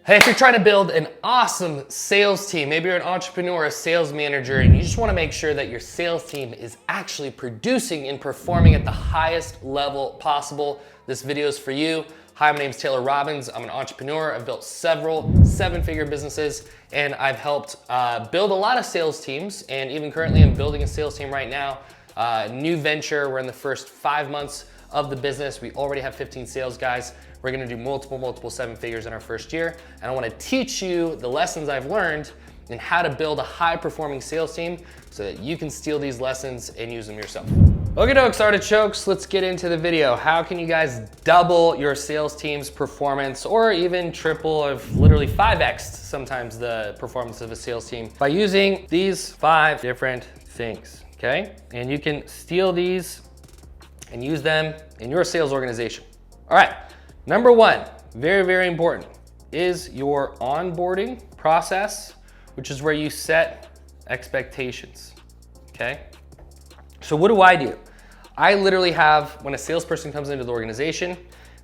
Hey, if you're trying to build an awesome sales team, maybe you're an entrepreneur, a sales manager, and you just want to make sure that your sales team is actually producing and performing at the highest level possible, this video is for you. Hi, my name is Taylor Robbins. I'm an entrepreneur. I've built several seven-figure businesses, and I've helped build a lot of sales teams, and even currently I'm building a sales team right now. New venture, we're in the first 5 months of the business. We already have 15 sales guys. We're gonna do multiple seven figures in our first year. And I wanna teach you the lessons I've learned and how to build a high-performing sales team so that you can steal these lessons and use them yourself. Okie dokes, artichokes, let's get into the video. How can you guys double your sales team's performance or even triple or literally 5x'd sometimes the performance of a sales team by using these 5 different things, okay? And you can steal these and use them in your sales organization. All right. Number 1, very important, is your onboarding process, which is where you set expectations, okay? So what do? I literally have, when a salesperson comes into the organization,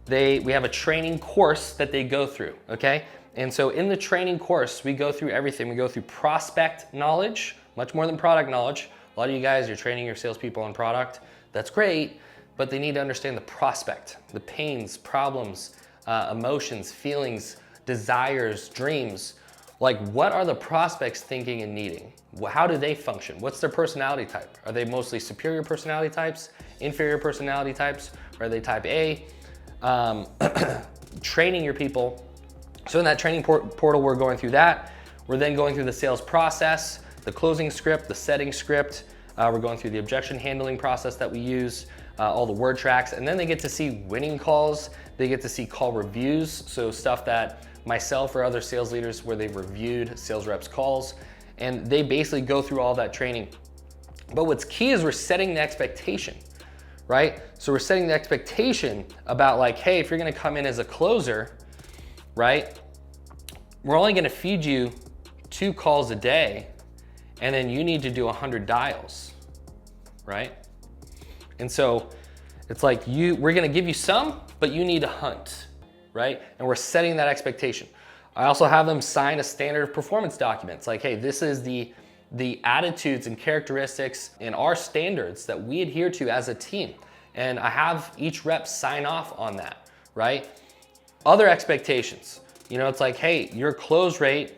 we have a training course that they go through, okay? And so in the training course, we go through everything. We go through prospect knowledge, much more than product knowledge. A lot of you guys, you're training your salespeople on product. That's great. But they need to understand the prospect, the pains, problems, emotions, feelings, desires, dreams. Like, what are the prospects thinking and needing? How do they function? What's their personality type? Are they mostly superior personality types, inferior personality types? Or are they type A? Training your people. So in that training portal, we're going through that. We're then going through the sales process, the closing script, the setting script. We're going through the objection handling process that we use. All the word tracks, and then they get to see winning calls. They get to see call reviews, so stuff that myself or other sales leaders where they've reviewed sales reps' calls, and they basically go through all that training. But what's key is we're setting the expectation, right? So we're setting the expectation about like, hey, if you're gonna come in as a closer, right? We're only gonna feed you 2 calls a day, and then you need to do 100 dials, right? And so it's like we're gonna give you some, but you need to hunt, right? And we're setting that expectation. I also have them sign a standard performance document. It's like, hey, this is the attitudes and characteristics and our standards that we adhere to as a team. And I have each rep sign off on that, right? Other expectations, it's like, hey, your close rate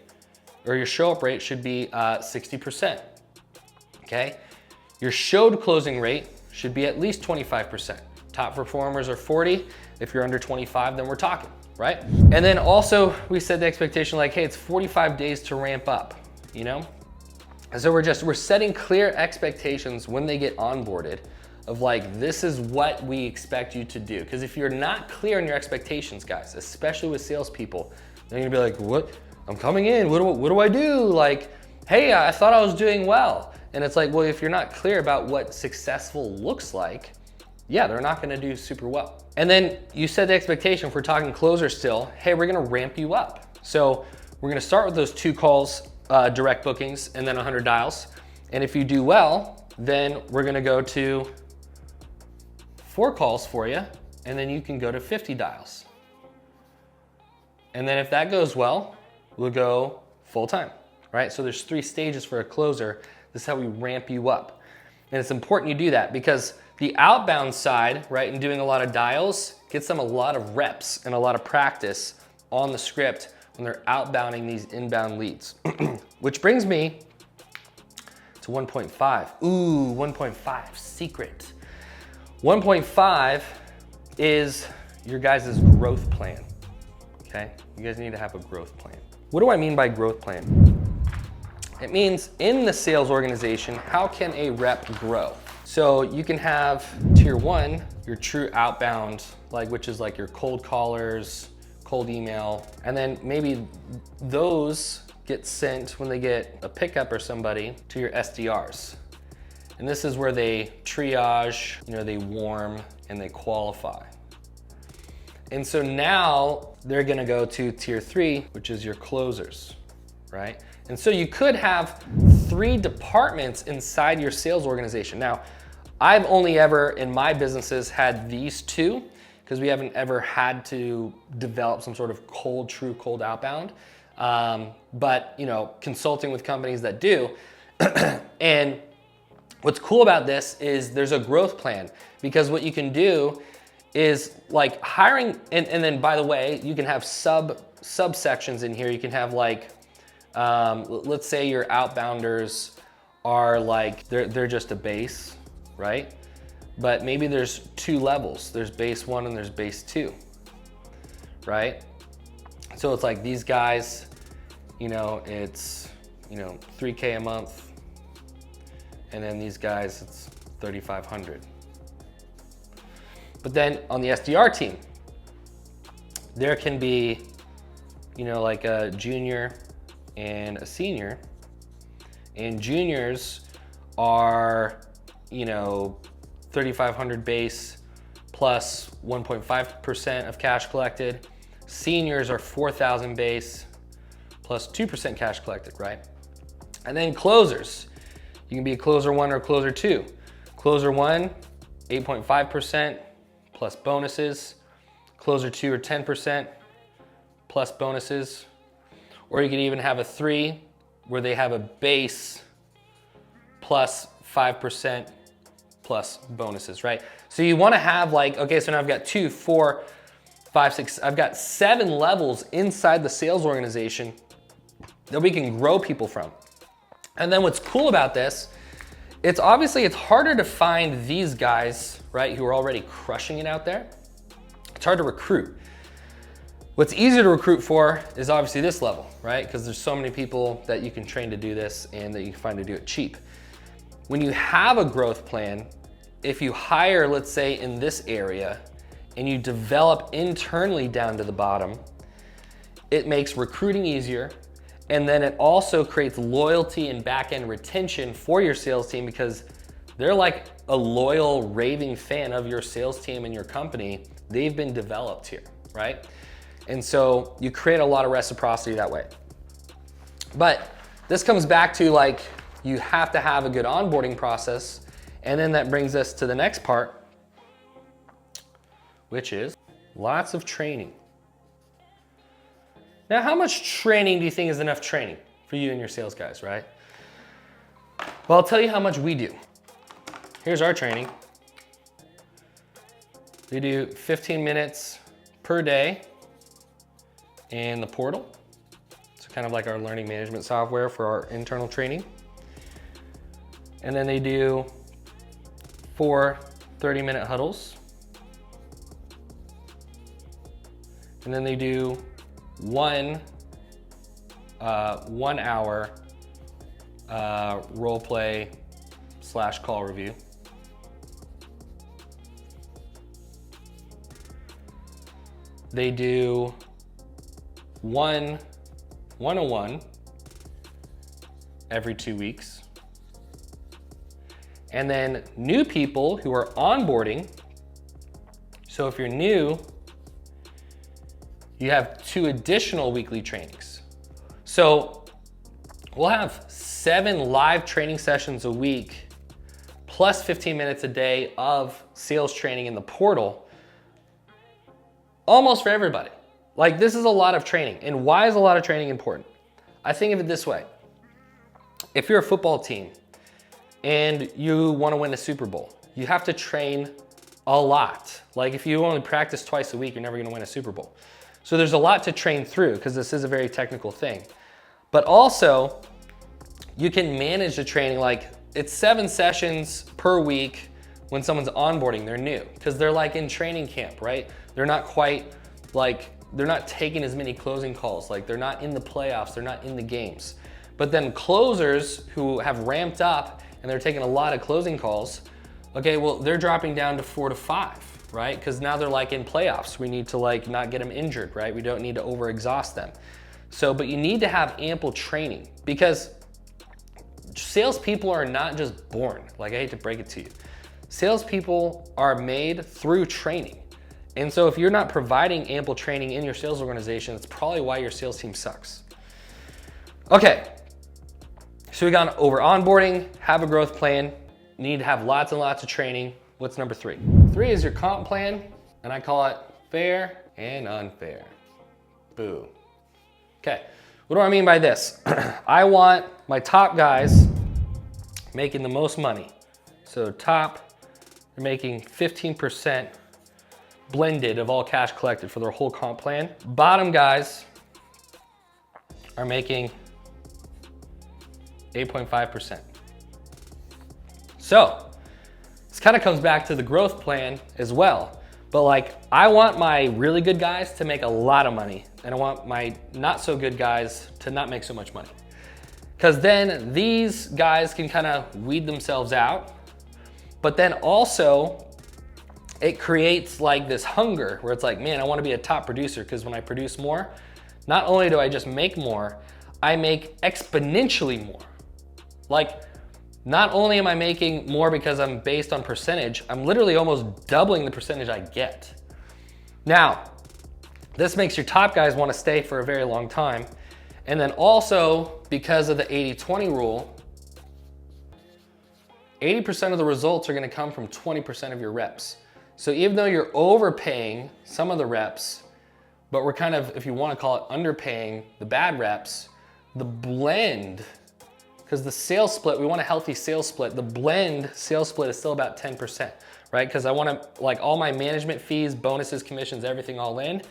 or your show up rate should be 60%, okay? Your showed closing rate should be at least 25%. Top performers are 40. If you're under 25, then we're talking, right? And then also we set the expectation like, hey, it's 45 days to ramp up, And so we're setting clear expectations when they get onboarded of like, this is what we expect you to do. Because if you're not clear on your expectations, guys, especially with salespeople, they're gonna be like, what? I'm coming in, what do I do? Like, hey, I thought I was doing well. And it's like, well, if you're not clear about what successful looks like, yeah, they're not gonna do super well. And then you set the expectation, if we're talking closer still, hey, we're gonna ramp you up. So we're gonna start with those 2 calls, direct bookings, and then 100 dials. And if you do well, then we're gonna go to 4 calls for you, and then you can go to 50 dials. And then if that goes well, we'll go full time, right? So there's 3 stages for a closer. This is how we ramp you up. And it's important you do that because the outbound side, right, and doing a lot of dials gets them a lot of reps and a lot of practice on the script when they're outbounding these inbound leads. Which brings me to 1.5. Ooh, 1.5, secret. 1.5 is your guys' growth plan, okay? You guys need to have a growth plan. What do I mean by growth plan? It means in the sales organization, how can a rep grow? So you can have tier 1, your true outbound, which is like your cold callers, cold email, and then maybe those get sent when they get a pickup or somebody to your SDRs. And this is where they triage, they warm and they qualify. And so now they're gonna go to tier 3, which is your closers, right? And so you could have 3 departments inside your sales organization. Now, I've only ever in my businesses had these 2 because we haven't ever had to develop some sort of true cold outbound. But consulting with companies that do. And what's cool about this is there's a growth plan, because what you can do is like hiring, and then by the way, you can have subsections in here. You can have like, let's say your outbounders are like, they're just a base, right? But maybe there's 2 levels. There's base 1 and there's base 2, right? So it's like these guys, it's, $3K a month. And then these guys, it's 3,500. But then on the SDR team, there can be, like a junior and a senior. And juniors are, 3,500 base plus 1.5% of cash collected. Seniors are 4,000 base plus 2% cash collected, right? And then closers. You can be a closer 1 or closer 2. Closer 1, 8.5% plus bonuses. Closer 2 or 10% plus bonuses. Or you could even have a 3 where they have a base plus 5% plus bonuses, right? So you wanna have like, okay, so now I've got 2, 4, 5, 6, I've got 7 levels inside the sales organization that we can grow people from. And then what's cool about this, it's harder to find these guys, right, who are already crushing it out there. It's hard to recruit. What's easier to recruit for is obviously this level, right? Because there's so many people that you can train to do this and that you can find to do it cheap. When you have a growth plan, if you hire, let's say in this area, and you develop internally down to the bottom, it makes recruiting easier. And then it also creates loyalty and back-end retention for your sales team, because they're like a loyal, raving fan of your sales team and your company. They've been developed here, right? And so you create a lot of reciprocity that way. But this comes back to like, you have to have a good onboarding process. And then that brings us to the next part, which is lots of training. Now, how much training do you think is enough training for you and your sales guys, right? Well, I'll tell you how much we do. Here's our training. We do 15 minutes per day in the portal. It's kind of like our learning management software for our internal training. And then they do 4 30-minute huddles. And then they do 1 hour role play / call review. They do 1 101 every 2 weeks. And then new people who are onboarding, so if you're new, you have 2 additional weekly trainings. So we'll have 7 live training sessions a week, plus 15 minutes a day of sales training in the portal, almost for everybody. Like, this is a lot of training. And why is a lot of training important? I think of it this way. If you're a football team and you want to win a Super Bowl, you have to train a lot. Like, if you only practice twice a week, you're never going to win a Super Bowl. So there's a lot to train through, because this is a very technical thing. But also, you can manage the training. Like, it's 7 sessions per week when someone's onboarding, they're new, because they're like in training camp, right? They're not quite like, they're not taking as many closing calls. Like, they're not in the playoffs, they're not in the games. But then closers who have ramped up and they're taking a lot of closing calls, okay, well, they're dropping down to 4 to 5. Right? Because now they're like in playoffs. We need to like not get them injured, right? We don't need to overexhaust them. So, but you need to have ample training, because salespeople are not just born. Like, I hate to break it to you. Salespeople are made through training. And so if you're not providing ample training in your sales organization, it's probably why your sales team sucks. Okay, so we got over onboarding, have a growth plan, need to have lots and lots of training. What's number 3? 3 is your comp plan. and I call it fair and unfair. Boo. Okay, what do I mean by this? I want my top guys making the most money. So top, they're making 15% blended of all cash collected for their whole comp plan. Bottom guys are making 8.5%. So this kind of comes back to the growth plan as well. But like, I want my really good guys to make a lot of money, and I want my not so good guys to not make so much money. Because then these guys can kind of weed themselves out. But then also it creates like this hunger where it's like, man, I want to be a top producer, because when I produce more, not only do I just make more, I make exponentially more. Like, not only am I making more because I'm based on percentage, I'm literally almost doubling the percentage I get. Now, this makes your top guys want to stay for a very long time. And then also, because of the 80-20 rule, 80% of the results are going to come from 20% of your reps. So even though you're overpaying some of the reps, but we're kind of, if you want to call it, underpaying the bad reps, the blend, because the sales split, we want a healthy sales split. The blend sales split is still about 10%, right? Because I want to, like, all my management fees, bonuses, commissions, everything all in.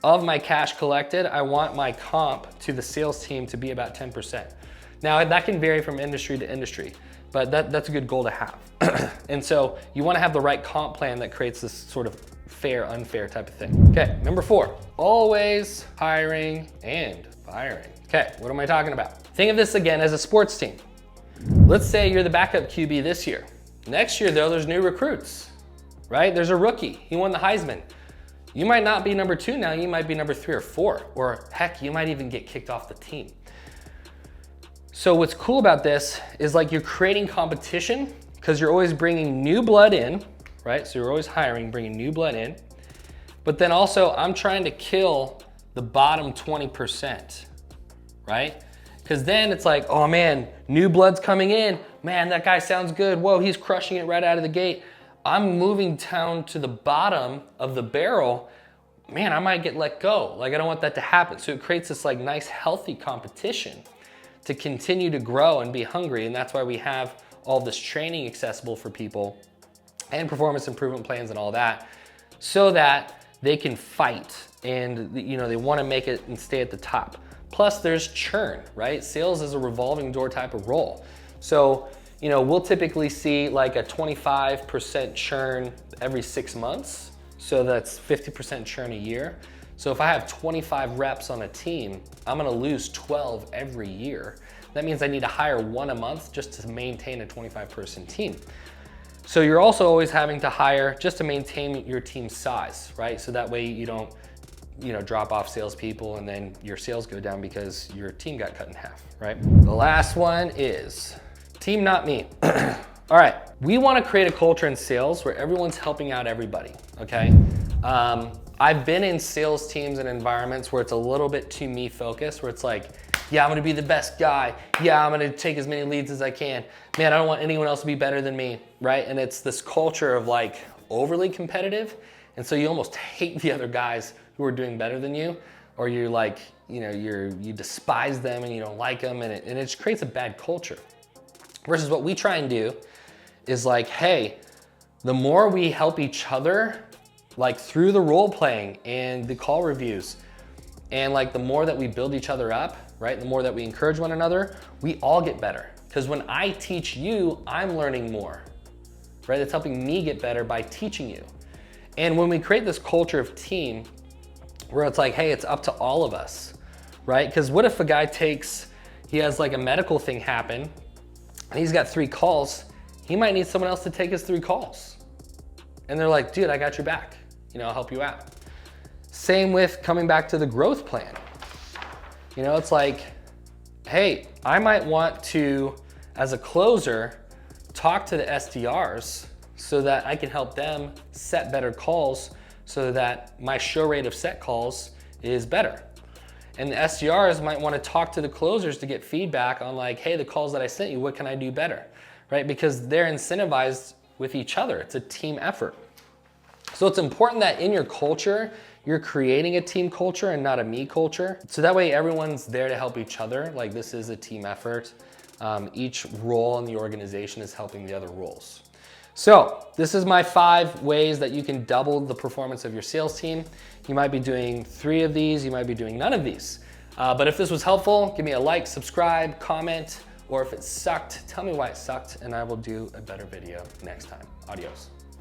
Of my cash collected, I want my comp to the sales team to be about 10%. Now, that can vary from industry to industry, but that's a good goal to have. And so you want to have the right comp plan that creates this sort of fair, unfair type of thing. Okay, number 4, always hiring and firing. Okay, what am I talking about? Think of this again as a sports team. Let's say you're the backup QB this year. Next year though, there's new recruits, right? There's a rookie, he won the Heisman. You might not be number 2 now, you might be number 3 or 4, or heck, you might even get kicked off the team. So what's cool about this is like you're creating competition because you're always bringing new blood in, right? So you're always hiring, bringing new blood in. But then also I'm trying to kill the bottom 20%, right? Because then it's like, oh man, new blood's coming in. Man, that guy sounds good. Whoa, he's crushing it right out of the gate. I'm moving down to the bottom of the barrel. Man, I might get let go. Like, I don't want that to happen. So it creates this like nice, healthy competition to continue to grow and be hungry. And that's why we have all this training accessible for people and performance improvement plans and all that, so that they can fight and they want to make it and stay at the top. Plus there's churn, right? Sales is a revolving door type of role. So, we'll typically see like a 25% churn every 6 months. So that's 50% churn a year. So if I have 25 reps on a team, I'm gonna lose 12 every year. That means I need to hire 1 a month just to maintain a 25-person team. So you're also always having to hire just to maintain your team size, right? So that way you don't drop off salespeople and then your sales go down because your team got cut in half, right? The last one is team, not me. All right, we want to create a culture in sales where everyone's helping out everybody, okay? I've been in sales teams and environments where it's a little bit too me focused, where it's like, yeah, I'm gonna be the best guy. Yeah, I'm gonna take as many leads as I can. Man, I don't want anyone else to be better than me, right? And it's this culture of like overly competitive. And so you almost hate the other guys who are doing better than you, or you're like, you despise them and you don't like them, and it just creates a bad culture. Versus what we try and do is like, hey, the more we help each other, like through the role playing and the call reviews, and like the more that we build each other up, right? The more that we encourage one another, we all get better. Because when I teach you, I'm learning more, right? It's helping me get better by teaching you. And when we create this culture of team, where it's like, hey, it's up to all of us, right? Because what if a guy he has like a medical thing happen, and he's got 3 calls, he might need someone else to take his 3 calls. And they're like, dude, I got your back. I'll help you out. Same with coming back to the growth plan. It's like, hey, I might want to, as a closer, talk to the SDRs so that I can help them set better calls so that my show rate of set calls is better. And the SDRs might want to talk to the closers to get feedback on like, hey, the calls that I sent you, what can I do better, right? Because they're incentivized with each other. It's a team effort. So it's important that in your culture, you're creating a team culture and not a me culture. So that way everyone's there to help each other. Like this is a team effort. Each role in the organization is helping the other roles. So this is my 5 ways that you can double the performance of your sales team. You might be doing 3 of these, you might be doing none of these. But if this was helpful, give me a like, subscribe, comment, or if it sucked, tell me why it sucked and I will do a better video next time. Adios.